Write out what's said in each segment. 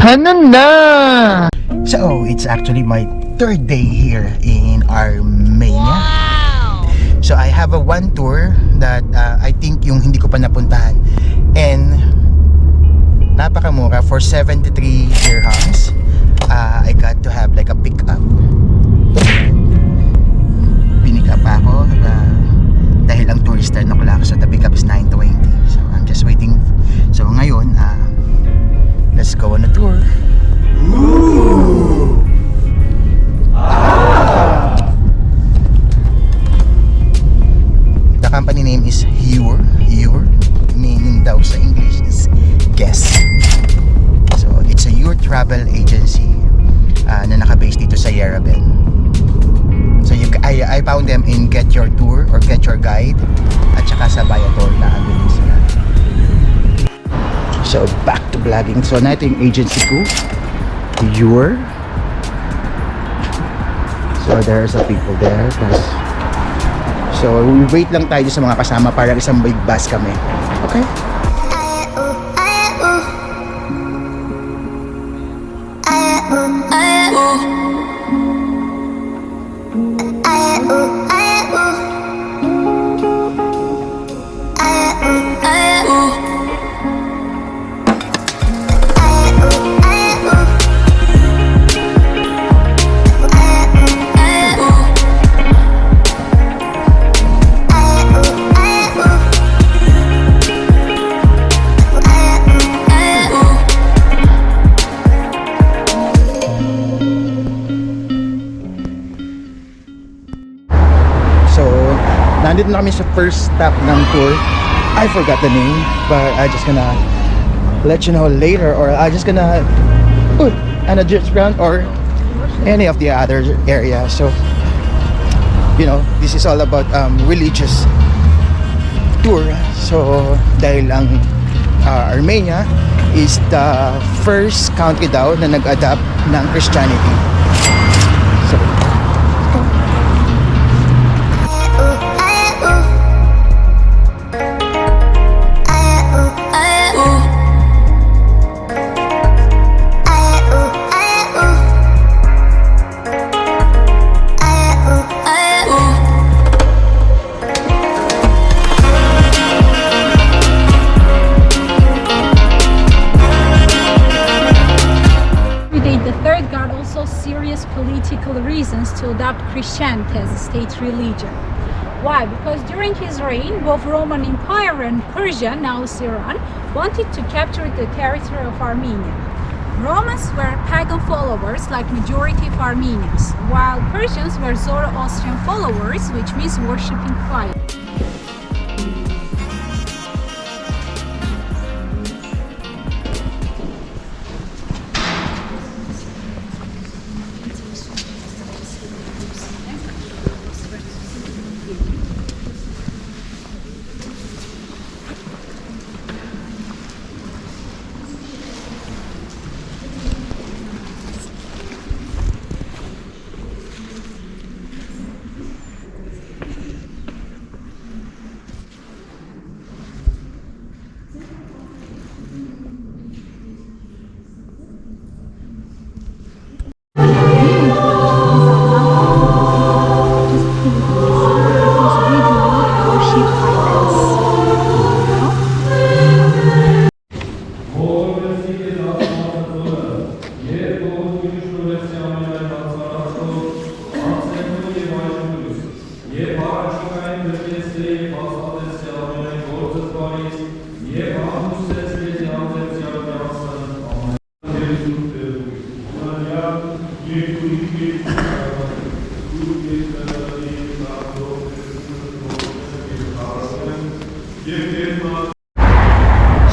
Ano na? So, it's actually my third day here in Armenia. Wow! So, I have a one tour that I think yung hindi ko pa napuntahan. And napakamura for 73 dirhams. I got to have like a pick-up. Pinik up ako dahil ang tour is 10 o'clock. So, the pick-up is 9:20. So, I'm just waiting. So, ngayon, let's go on a tour. Ooh. The company name is Your, meaning daw sa English is guess. So it's a Your travel agency na naka-base dito sa Yerevan. So I found them in Get Your Tour or Get Your Guide at saka sa Viator na andun sila. So back to vlogging. So na ito yung agency ko, Your. So there's a people there. So we wait lang tayo sa mga kasama para isang big bus kami. Okay? Nandito na kami sa first stop ng tour. I forgot the name, but I just gonna let you know later, or I just gonna put an address ground or any of the other area. So you know, this is all about religious tour. So dahil ang Armenia is the first country daw na nag-adapt ng Christianity. So political reasons to adopt Christianity as a state religion. Why? Because during his reign, both Roman Empire and Persia, now Iran, wanted to capture the territory of Armenia. Romans were pagan followers like majority of Armenians, while Persians were Zoroastrian followers, which means worshipping fire.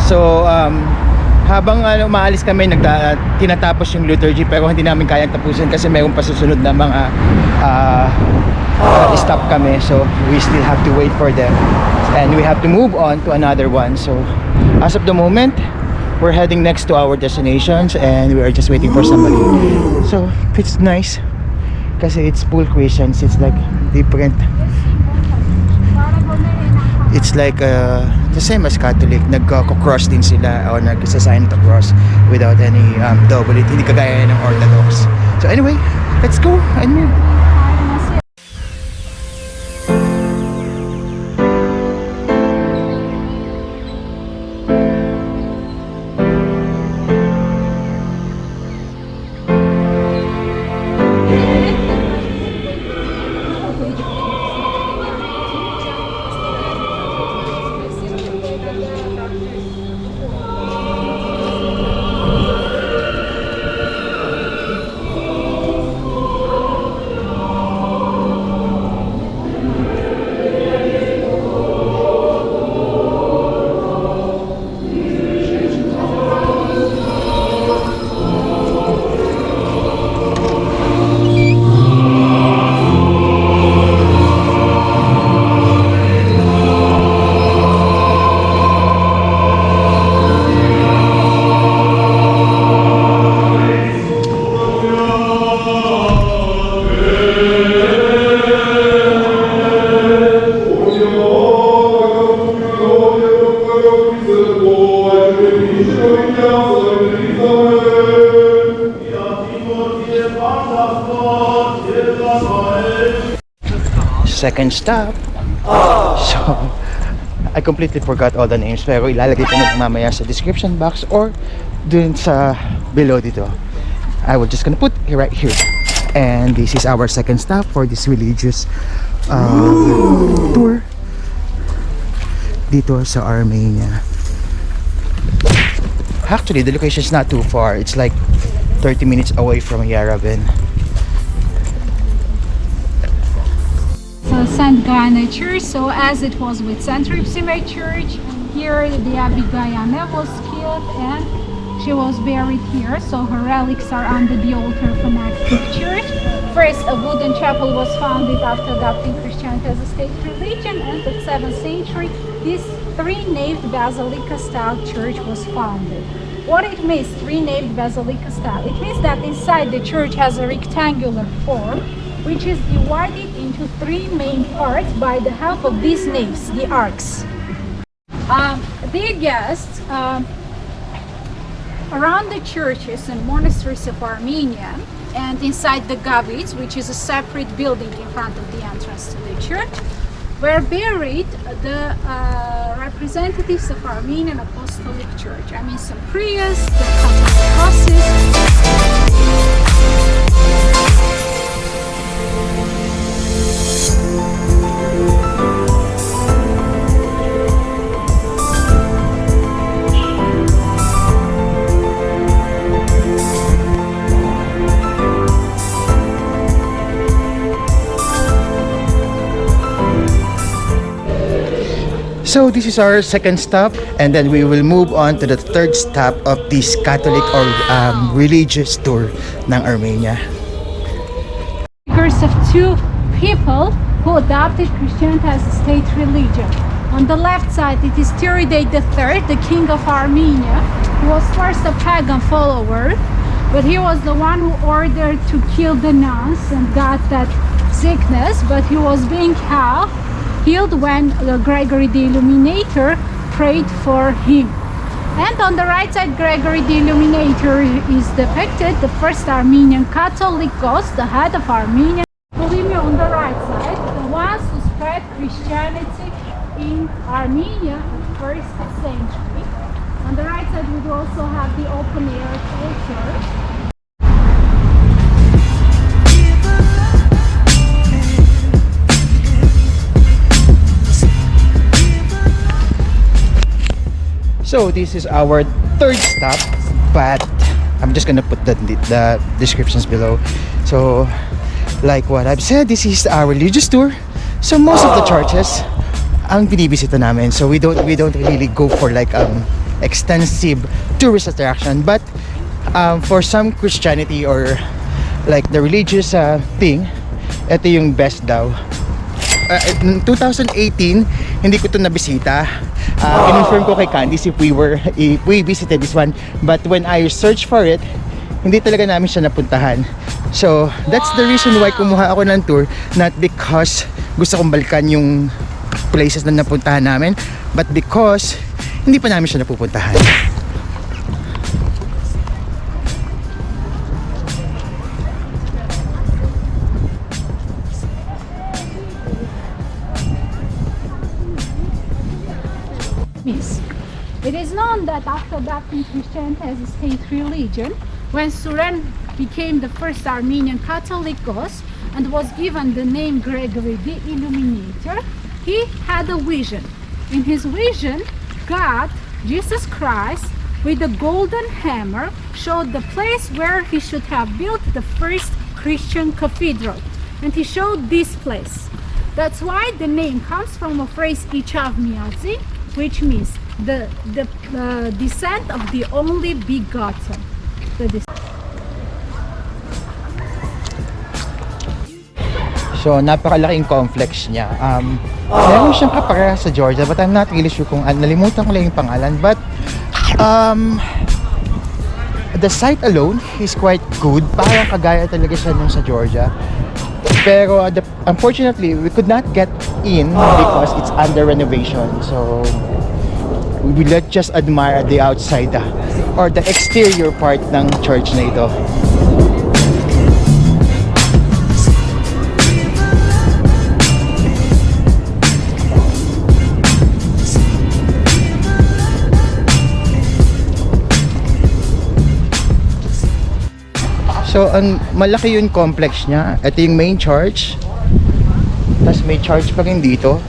So, habang umaalis kami, tinatapos yung liturgy pero hindi namin kayang tapusin kasi mayroon pa susunod na mga stop kami. So, we still have to wait for them. And we have to move on to another one. So, as of the moment, we're heading next to our destinations and we are just waiting for somebody. So, it's nice kasi it's full Christians. It's like different. It's like the same as Catholic. Nagko-cross din sila or nagsasign the cross without any double. Hindi kagaya ng Orthodox. So anyway, let's go and move. Second stop. So, I completely forgot all the names pero ilalagay ko na mamaya sa description box or dun sa below dito. I will just gonna put it right here. And this is our second stop for this religious tour dito sa Armenia. Actually, the location is not too far. It's like 30 minutes away from Yerevan. St. Gana Church. So as it was with St. Ripsime Church, here the Abigayane was killed and she was buried here. So her relics are under the altar of an active church. First, a wooden chapel was founded after adopting Christianity as a state religion, and in the 7th century, this three-naved basilica-style church was founded. What it means, three-naved basilica style? It means that inside the church has a rectangular form, which is divided into three main parts by the help of these naves, the arcs. Dear guests, around the churches and monasteries of Armenia and inside the Gavits, which is a separate building in front of the entrance to the church, were buried the representatives of Armenian Apostolic Church. I mean, some priests, the Catholic crosses. So this is our second stop, and then we will move on to the third stop of this Catholic or religious tour ng Armenia. Figures of two people who adopted Christianity as a state religion. On the left side, it is Tiridate III, the king of Armenia, who was first a pagan follower, but he was the one who ordered to kill the nuns and got that sickness, but he was being healed when Gregory the Illuminator prayed for him. And on the right side, Gregory the Illuminator is depicted, the first Armenian Catholic ghost, the head of Armenia. Bulimia on the right side, the ones who spread Christianity in Armenia in the 1st century. On the right side, we also have the open air church. So this is our third stop, but I'm just gonna put the descriptions below. So, like what I've said, this is our religious tour. So most of the churches ang binibisita namin. So we don't really go for like extensive tourist attraction, but for some Christianity or like the religious thing, ito yung best daw. In 2018, hindi ko to nabisita. Kinonfirm ko kay Candice if we visited this one, but when I searched for it, hindi talaga namin siya napuntahan. So that's the reason why kumuha ako ng tour, not because gusto kong balikan yung places na napuntahan namin, but because hindi pa namin siya napupuntahan. It is known that after adopting Christianity as a state religion, when Suren became the first Armenian Catholicos and was given the name Gregory the Illuminator, he had a vision. In his vision, God, Jesus Christ, with a golden hammer, showed the place where he should have built the first Christian cathedral. And he showed this place. That's why the name comes from a phrase Ichavmiazi, which means the descent of the only begotten. So napakalaking complex niya. Meron siyang kaparehas sa Georgia, but I'm not really sure kung nalimutan ko lang yung pangalan, but the site alone is quite good. Parang kagaya talaga siya nung sa Georgia. Pero unfortunately, we could not get in because it's under renovation. So we will just admire the outside or the exterior part ng church na ito. So, malaki yung complex niya. Ito yung main church. Tapos may church pa rin dito.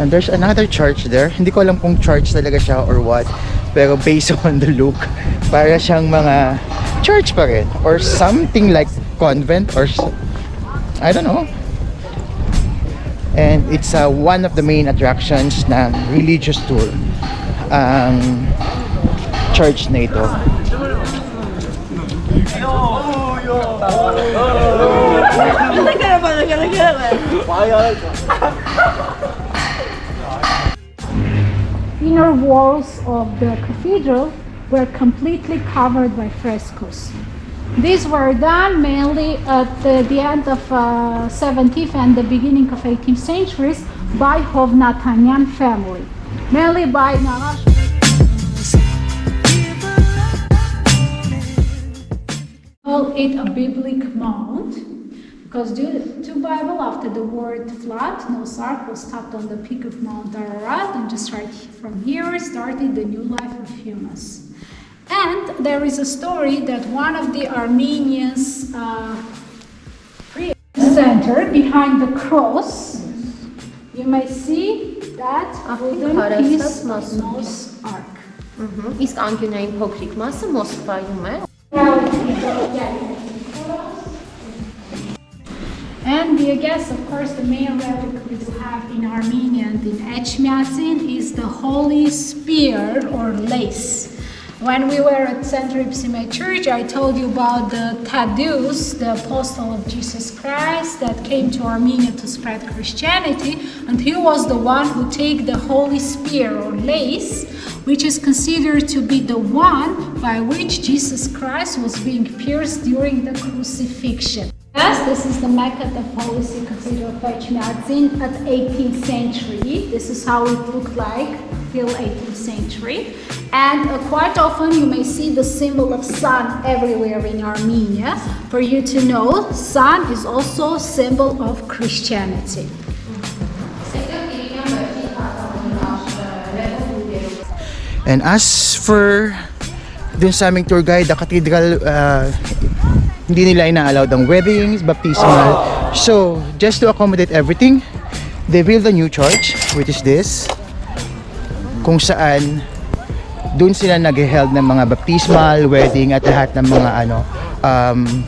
And there's another church there. Hindi ko alam kung church talaga siya or what. Pero based on the look, para siyang mga church pa rin. Or something like convent or I don't know. And it's one of the main attractions ng religious tour. Ang church na ito. Inner walls of the cathedral were completely covered by frescoes. These were done mainly at the end of 17th and the beginning of 18th centuries by Hovnatanyan family, mainly by Narash. Call it a biblical mount because due to Bible, after the word flood, Noah's Ark was stopped on the peak of Mount Ararat, and just right from here started the new life of humans. And there is a story that one of the Armenians center behind the cross, you may see that wooden piece of Noah's Ark. Իսկ անկյունային փոքրիկ մասը Մոսկվայում է։ And I guess, of course, the main relic we do have in Armenia and in Echmiadzin is the holy spear or lace. When we were at St. Ripsime Church, I told you about the Thaddeus, the apostle of Jesus Christ, that came to Armenia to spread Christianity, and he was the one who took the holy spear or lace, which is considered to be the one by which Jesus Christ was being pierced during the crucifixion. Yes, this is the maquette of Holy See Cathedral of Echmiadzin at 18th century. This is how it looked like till 18th century. And quite often you may see the symbol of sun everywhere in Armenia. For you to know, sun is also a symbol of Christianity. And as for dun sa aming tour guide, the cathedral, hindi nila ina-allowed ang weddings, baptismal. So, just to accommodate everything, they built a new church, which is this, kung saan doon sila nag-held ng mga baptismal, wedding at lahat ng mga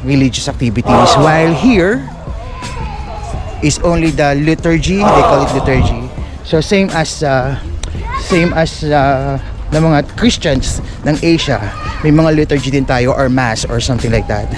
religious activities. While here is only the liturgy, they call it liturgy. So same as ng mga Christians ng Asia, may mga liturgy din tayo or mass or something like that.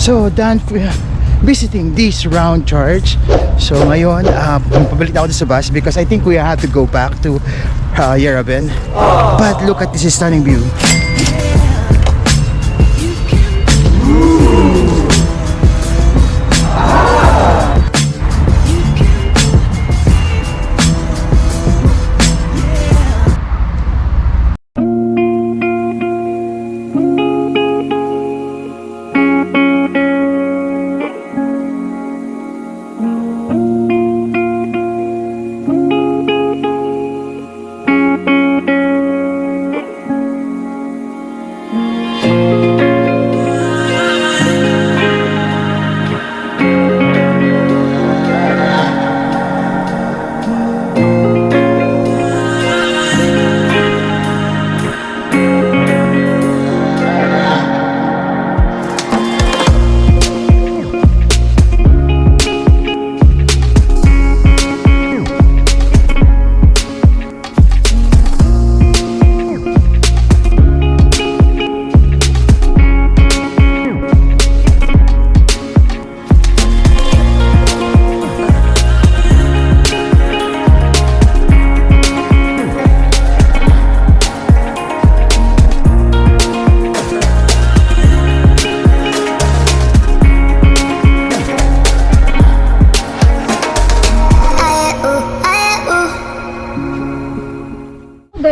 So done visiting this round church. So ngayon, pabalik na ako sa bus because I think we have to go back to Yerevan. But look at this stunning view.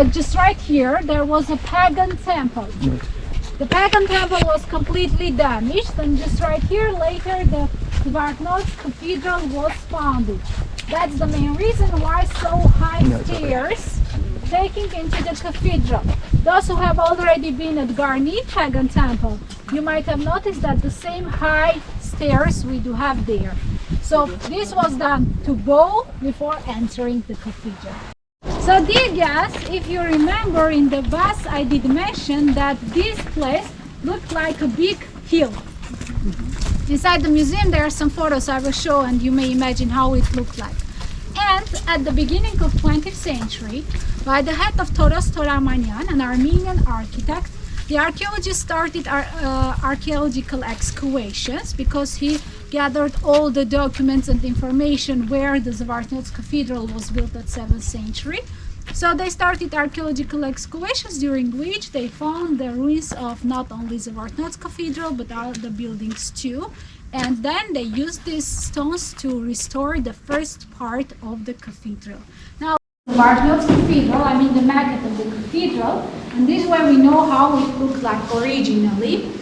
Just right here, there was a pagan temple. The pagan temple was completely damaged, and just right here, later the Vartnos Cathedral was founded. That's the main reason why so high stairs taking into the cathedral. Those who have already been at Garni Pagan Temple, you might have noticed that the same high stairs we do have there. So this was done to bow before entering the cathedral. So dear guests, if you remember in the bus I did mention that this place looked like a big hill. Inside the museum there are some photos I will show and you may imagine how it looked like. And at the beginning of 20th century, by the head of Toros Toramanyan, an Armenian architect, the archaeologists started archaeological excavations because he gathered all the documents and information where the Zvartnots Cathedral was built at 7th century. So they started archaeological excavations during which they found the ruins of not only Zvartnots Cathedral but all the buildings too. And then they used these stones to restore the first part of the cathedral. Now, Zvartnots Cathedral, I mean the maquette of the cathedral, and this way we know how it looked like originally.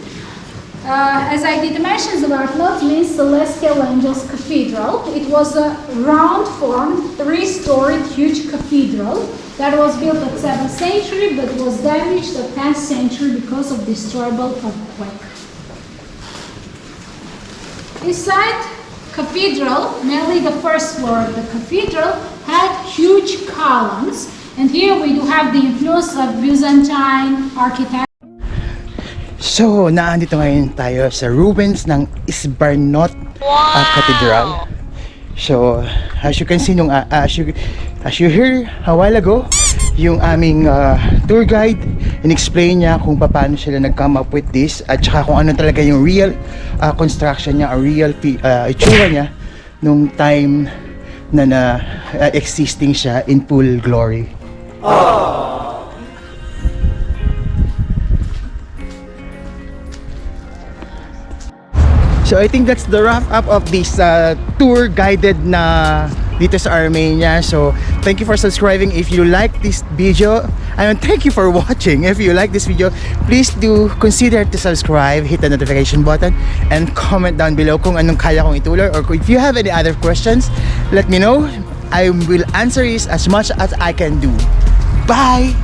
As I did mention, Zvartnots means Celestial Angels Cathedral. It was a round-formed, three-storied, huge cathedral that was built at 7th century but was damaged at 10th century because of destroyable earthquake. Inside cathedral, mainly the first floor of the cathedral, had huge columns, and here we do have the influence of Byzantine architecture. So, naandito ngayon tayo sa ruins ng Zvartnot Cathedral. So, as you can see, as you heard a while ago, yung aming tour guide, in-explain niya kung paano sila nag-come up with this at saka kung ano talaga yung real construction niya, or real itsura niya nung time na existing siya in full glory. So I think that's the wrap up of this tour guided na dito sa Armenia. So thank you for subscribing if you like this video. And thank you for watching. If you like this video, please do consider to subscribe, hit the notification button, and comment down below kung anong kaya kong ituloy, or if you have any other questions, let me know. I will answer this as much as I can do. Bye!